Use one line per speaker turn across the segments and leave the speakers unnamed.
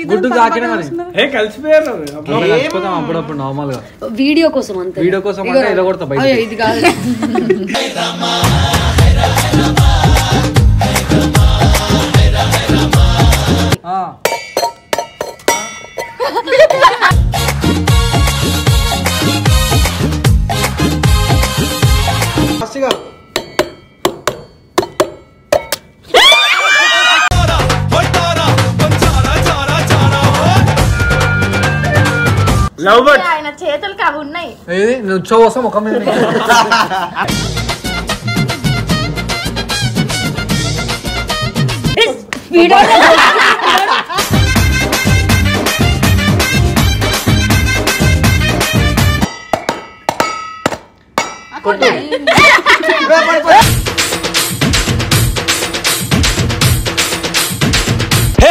గుడ్డు తాకినా కలిసిపోయారు అప్పుడప్పుడు నార్మల్ గా
వీడియో కోసం అంతే.
వీడియో కోసం అంటే ఇలా కొడతా బయట.
ఇది కాదు
ఆయన చేతులకి అవి ఉన్నాయి.
నువ్వు చూసం ఒక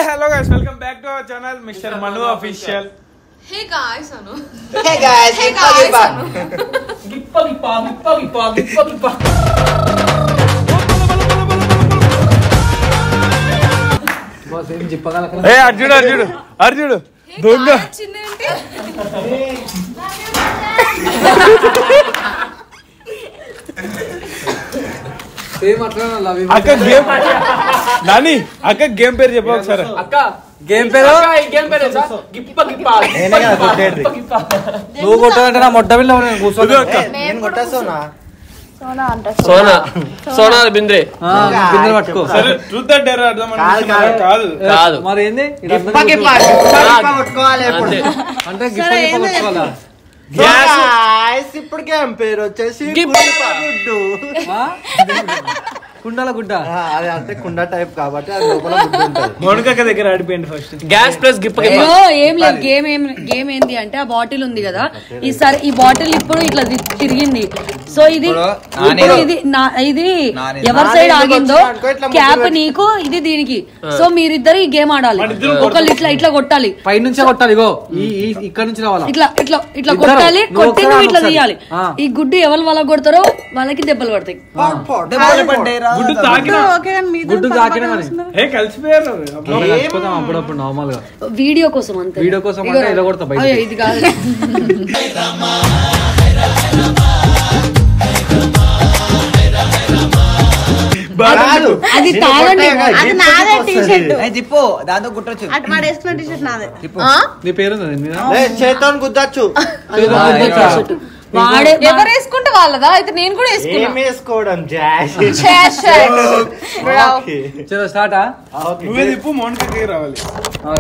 hello guys, welcome back to our channel Mr. Manu Official.
Hey guys, Anu.
Hey guys,
hey guys,
Anu.
Hey Arjudu. Donga. అక్క గేమ్ నాని అక్క గేమ్ పేరు చెప్పు ఒకసారి.
అక్క గేమ్ పేరు నువ్వు కొట్టాలంటే నా మొట్ట పిల్ల కూర్చోదు.
సోనా బింద్రే
పట్టుకో.
ట్రూత్ ఆర్ డేర్ అర్థం కాదు
మరి ఏంది అంటే పట్టుకోవాలా?
ఇప్పుడు గేమ్ పేరు వచ్చేసి
కుండల గుడ్డ.
అదే అంటే కుండ టైప్ కాబట్టి అది లోపల గుడ్డ ఉంటుంది.
మౌనిక దగ్గర ఆడిపోయింది ఫస్ట్.
గ్యాస్ ప్లస్ గిప్ప
ఏం లేదు. గేమ్ ఏంది అంటే ఆ బాటిల్ ఉంది కదా, ఈసారి ఈ బాటిల్ ఇప్పుడు ఇట్లా తిరిగింది. సో ఇది ఇది ఎవరి సైడ్ ఆగిందో క్యాప్ నీకు, ఇది దీనికి. సో మీరిద్దరు ఈ గేమ్ ఆడాలి. ఒకళ్ళు ఇట్లా కొట్టాలి,
పై నుంచే కొట్టాలి. ఇగో ఇక్కడ నుంచి రావాలి.
ఇట్లా కొట్టాలి. కొట్టి నువ్వు ఇట్లా తీయాలి. ఈ గుడ్డు ఎవరు వాళ్ళకి కొడతారో వాళ్ళకి దెబ్బలు పడతాయి.
గుడ్డు తాకినా
కలిసిపోయారు
అప్పుడప్పుడు నార్మల్ గా
వీడియో కోసం అంతే.
వీడియో కోసం అంటే ఇలా కొడతా బయట.
ఇది కాదు అది తాగండి.
దాంతో గుట్టొచ్చు.
నీ పేరు
చేతో గుద్దచ్చు.
ఎవరు వేసుకుంటే వాళ్ళదా? అయితే నేను కూడా
వేసుకోవడం
స్టార్ట్.
నువ్వే తిప్పు, మౌనికకి రావాలి.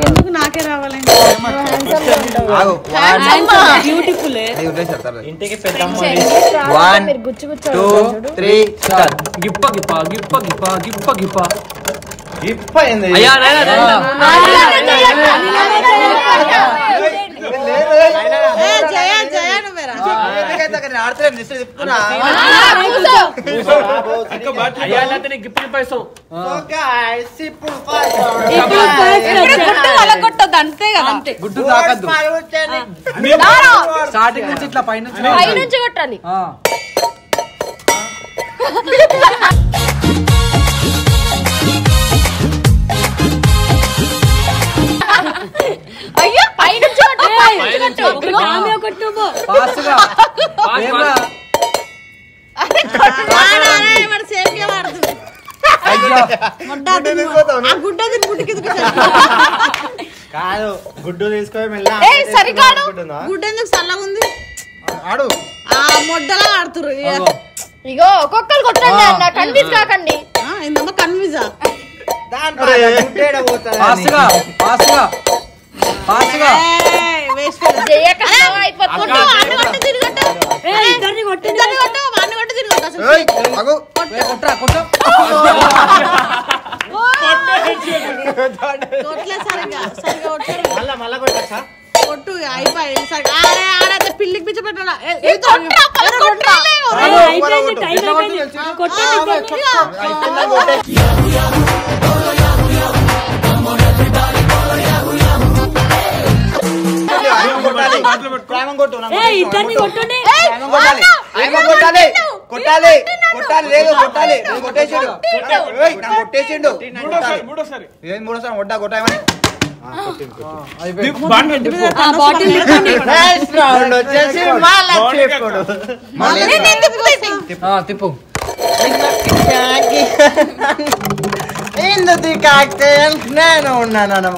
ఎందుకు నాకే రావాలి? బ్యూటిఫుల్.
ఇంటికి పెద్దమ్మ. 1 2 3 స్టార్ట్.
గిప్ప గిప్ప గిప్ప గిప్ప గిప్ప గిప్ప
గిప్ప ఏంది?
కొట్టద్దు అంతే కదా.
గుడ్డు తాకద్దు. స్టార్టింగ్ నుంచి ఇట్లా పైనుంచి
కొట్టాలి.
అయ్యో పైనుంచి
కాదు గుడ్డు తీసుకొని
సరికాడు. గుడ్డు ఎందుకు చల్లగా ఉంది?
ఆడు
మొడ్డలా ఆడుతురు.
ఇగో ఒక్కొక్కరు కొట్టండి అన్న, కన్ఫ్యూజ్ కాకండి.
ఏందమ్మా కన్ఫ్యూజా? కొట్టు అయిపోయి పిల్లికి పిచ్చి పెట్టాలా?
కొట్టాలి లేదు కొట్టాలి కొట్టేసిండు
మూడోసారి
ఏం మూడోసారి కొట్టా కొట్టామని
తిప్పు
ఎందుకు కాక్టైల్ నేను ఉన్నాను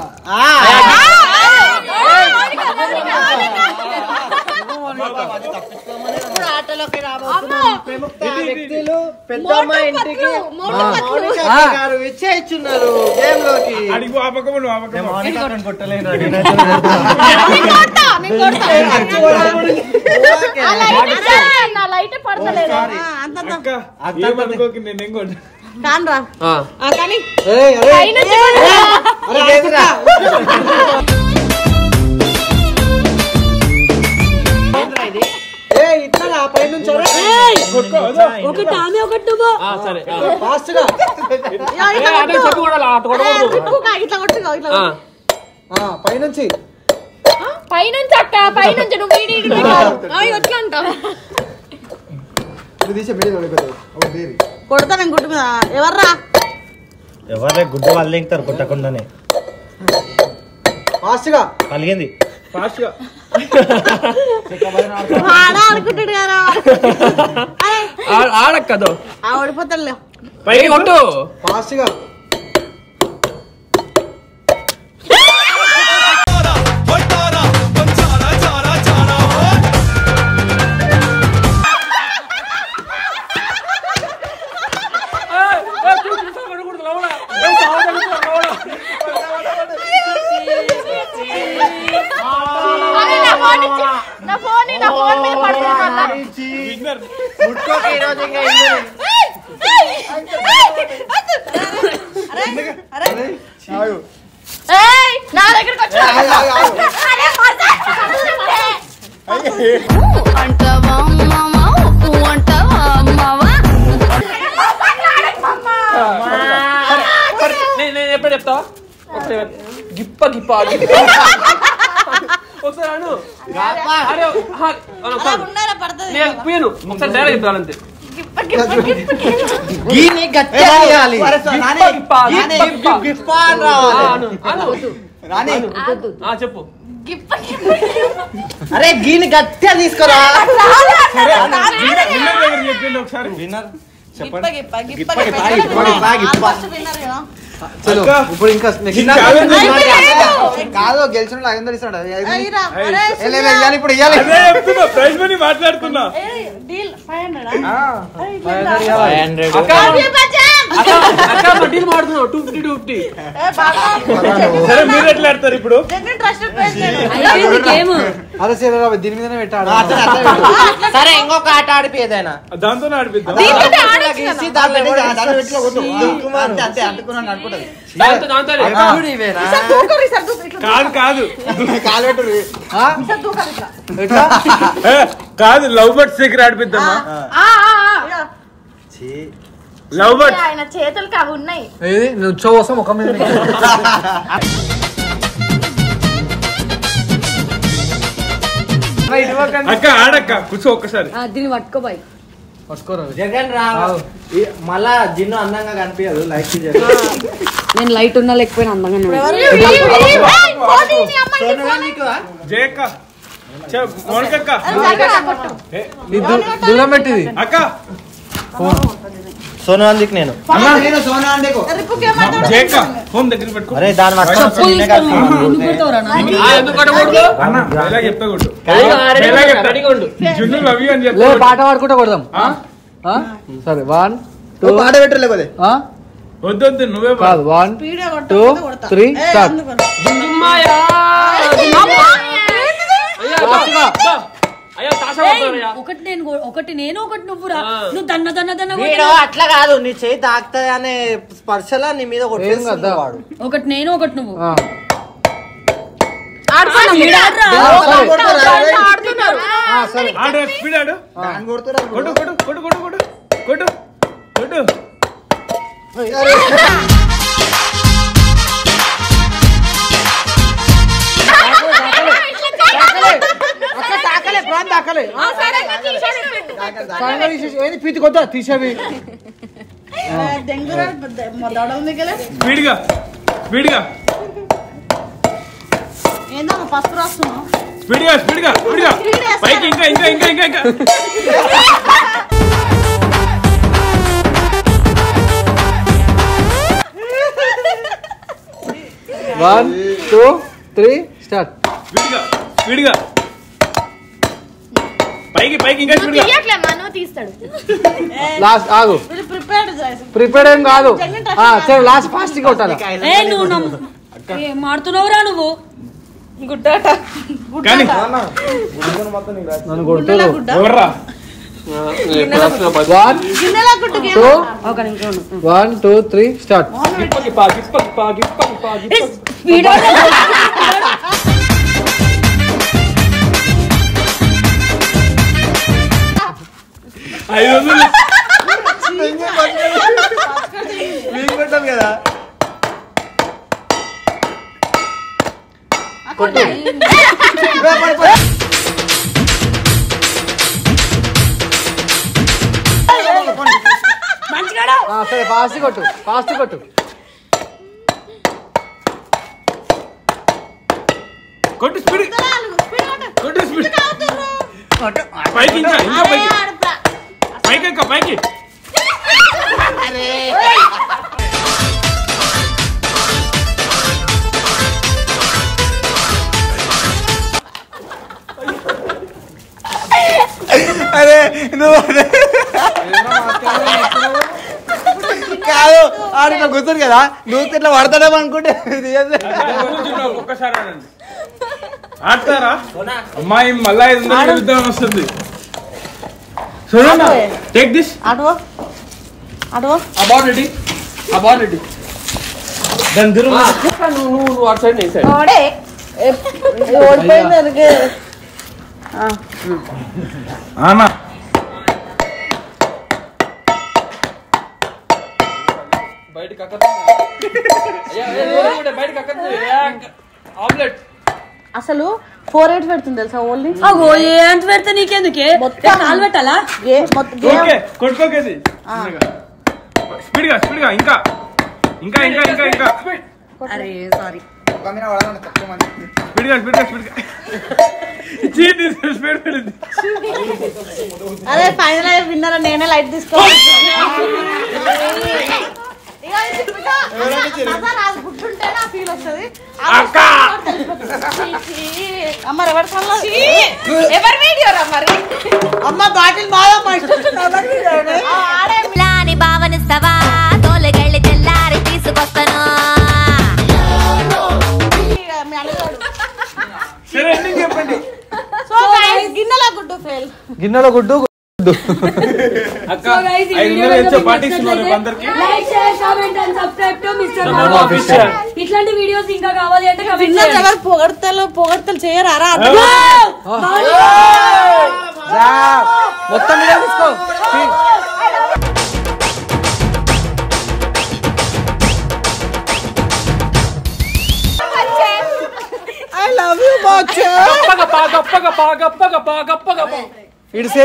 ఆటలోకి
వ్యక్తులు పెద్దమ్మ ఇంటికి గారు ఇచ్చేస్తున్నారు గేమ్ లోకి
అడిగి
కొట్టలేదు
ఏమనుకోకి నేనేం కొట్టా
కాన్రా కానీ
ఇట్లా పై నుంచి
ఒకటి ఆమె ఒకటి నువ్వు
సరే
ఫాస్ట్ గా పైనుంచి
అక్క పైనుంచి నువ్వు ఎట్లా అంటావు
కొడతా నేను గుడ్డు మీద ఎవర్రా
ఎవరే గుడ్డు వాళ్ళు దింగుతారు కొట్టకుండానే ఫాస్ట్ గా కలిగింది
ఫాస్ట్ గా
అనుకుంటాడు కదా
ఆడక్కదో
ఓడిపోతాడులే
పైకి కొట్టు
ఫాస్ట్ గా
నా దగ్గరకు
నేను ఎప్పుడు చెప్తావా గిప్ప గిప్ప ఒకసారి అను నేను పోయాను ఒకసారి డైరెక్ట్ చెప్తాను అంతే చెప్పు
అరే గీని గట్టిగా తీసుకురా
చెప్పింది ఒకసారి
ఇప్పుడు ఇంకా కాదు గెలిచిన అందరూ ఇస్తాడు ఇప్పుడు ఇవ్వాలి
ప్రైజ్ మనీ మాట్లాడుతున్నా సరే మీరు ఎట్లా ఆడతారు ఇప్పుడు
అదే సరే దీని మీదనే పెట్టాడు సరే ఇంకొక ఆట ఆడిపి ఏదైనా
దాంతోనే ఆడిపిద్దాం కాదు కాదు కాదు లవ్ బర్డ్స్ దగ్గర ఆడిపిద్దామా లవ్ బర్డ్స్
ఆయన చేతులకి అవి ఉన్నాయి
నువ్వు కోసం ఒక
అక్క ఆడక్క కూర్చో ఒక్కసారి
దీన్ని పట్టుకోబాయి
జగన్ రా మళ్ళా జిన్ను అందంగా కనిపించదు లైక్
నేను లైట్ ఉన్నా లేకపోయినా అందంగా
జయక్క మౌనికక్క
దూరం పెట్టింది
అక్క
సోనాందికి నేను
జయక్క ఫోన్ దగ్గర పెట్టుకో
అరే దాని
ఎలా చెప్తా కొట్టు జున్ను లవ్ యూ అని చెప్తా
పాట పాడుకుంటా కొడదాం సరే 1 2
పాట పెట్టలేకపోతే
వద్దు నువ్వే
కాదు 1 2 3 స్టార్ట్
ఒకటి నేను ఒకటి నువ్వు రా నువ్వు దన్న దన్న దన్న
అట్లా కాదు నీ చేయి తాకుతాయి అనే స్పర్శలా నీ మీద వాడు
ఒకటి నేను ఒకటి నువ్వు
ఎవరైనా దాకలే ఏది పీతి కొద్దా తీసేవి
స్పీడ్గా
ఏందమ్మా పసుపు రాస్తున్నావు
స్పీడ్గా పైకి ఇంకా
1 2 3 స్టార్ట్
స్పీడ్గా పైకి ఇంకా స్పీడ్గా
మనో తీస్తాడు
లాస్ట్ ఆగు ప్రిపేర్డ్ ఏం కాదు సరే లాస్ట్ ఫాస్ట్ కొట్టాలి
నువ్వు మాడుతున్నావురా నువ్వు
గుడ్డాట
కానీ
నన్ను కొడుతున్నారు
ఎవర్రా
1 2 3 స్టార్ట్
స్పీడ్
500
కదా
కొట్టు సరే ఫాస్ట్ కొట్టు
స్పీడ్ పైకి ఇంకా పైకి
అరే నువ్వు కాదు ఆడిన కూతురు కదా నువ్వు ఇట్లా పడతాడేమో అనుకుంటే
ఒక్కసారి ఆడతారా అమ్మాయి మళ్ళా 500 యుద్ధం వస్తుంది చూడండి టేక్ దిస్
అడవో
అబౌట్ రెడీ
దాని దూరం
నువ్వు అటు సైడ్ నేను సైడ్
ఓడిపోయింది దానికి
అన్నా
బయటికి ఆమ్లెట్
అసలు 4-8 పెడుతుంది తెలుసా ఓన్లీ
అగో ఏంటి పెడితే నీకెందుకే కాలు పెట్టాలా
కొట్టుకోకేది స్పీడ్గా ఇంకా
అరే సారీ
స్పీడ్గా
అరే ఫైనల్ విన్నర్ నేనే లైట్ తీసుకోవాలి
ఎవరి వీడియో రా మరి
అమ్మ బాటిల్ బాగా
భావనిస్తావా తోలగళ్ళి తెల్లారి తీసుకొస్తాను
చెప్పండి
గిన్నెలో గుడ్డు
అక్క 500 పాటిస్తున్నారు అందరికి
like share comment and subscribe to mister మామా ఆఫీషియల్ ఇట్లాంటి వీడియోస్ ఇంకా కావాలి అంటే కామెంట్ చేయండి
ఎవరు పొగడతలు చేయరా
మొత్తం మీద తీసుకో
ఐ లవ్ యు బాచా
గప్ప
ఇడిసే